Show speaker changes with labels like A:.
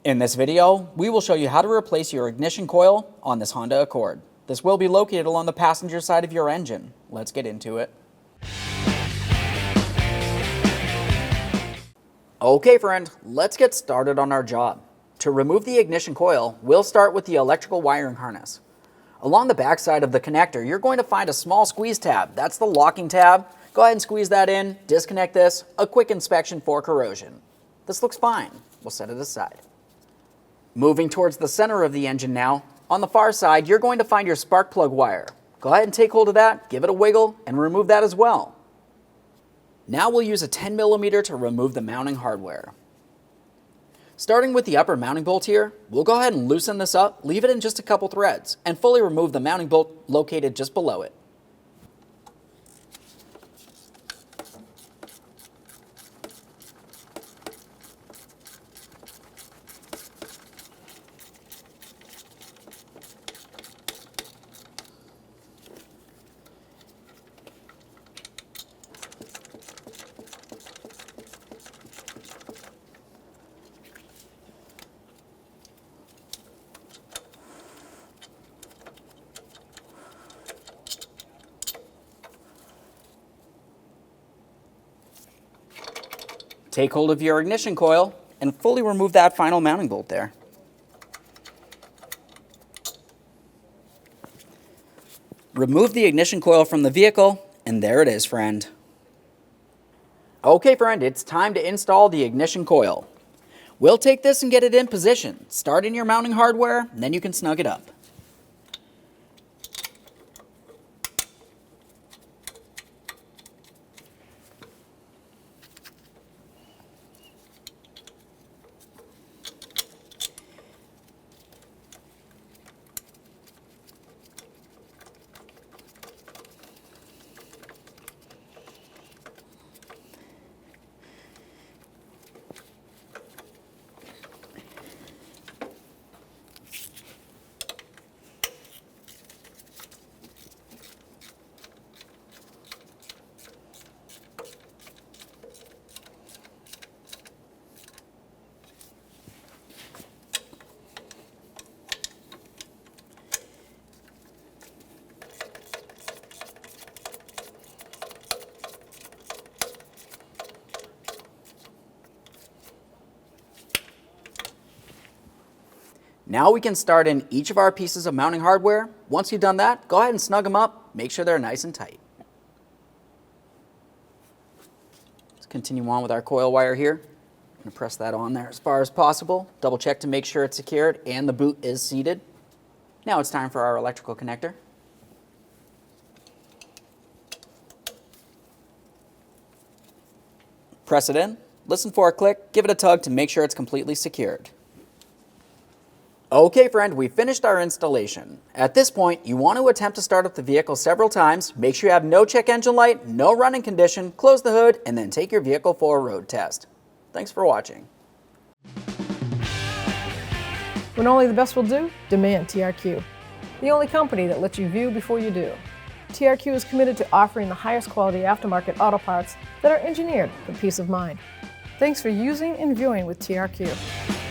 A: In this video, we will show you how to replace your ignition coil on this Honda Accord. This will be located along the passenger side of your engine. Let's get into it. Okay friend, let's get started on our job. To remove the ignition coil, we'll start with the electrical wiring harness. Along the back side of the connector, you're going to find a small squeeze tab. That's the locking tab. Go ahead and squeeze that in, disconnect this, a quick inspection for corrosion. This looks fine. We'll set it aside. Moving towards the center of the engine now, on the far side, you're going to find your spark plug wire. Go ahead and take hold of that, give it a wiggle, and remove that as well. Now we'll use a 10mm to remove the mounting hardware. Starting with the upper mounting bolt here, we'll go ahead and loosen this up, leave it in just a couple threads, and fully remove the mounting bolt located just below it. Take hold of your ignition coil and fully remove that final mounting bolt there. Remove the ignition coil from the vehicle, and there it is, friend. Okay, friend, it's time to install the ignition coil. We'll take this and get it in position. Start in your mounting hardware, and then you can snug it up. Now we can start in each of our pieces of mounting hardware. Once you've done that, go ahead and snug them up. Make sure they're nice and tight. Let's continue on with our coil wire here. I'm going to press that on there as far as possible. Double check to make sure it's secured and the boot is seated. Now it's time for our electrical connector. Press it in, listen for a click, give it a tug to make sure it's completely secured. Okay friend, we finished our installation. At this point, you want to attempt to start up the vehicle several times, make sure you have no check engine light, no running condition, close the hood, and then take your vehicle for a road test. Thanks for watching.
B: When only the best will do, demand TRQ. The only company that lets you view before you do. TRQ is committed to offering the highest quality aftermarket auto parts that are engineered for peace of mind. Thanks for using and viewing with TRQ.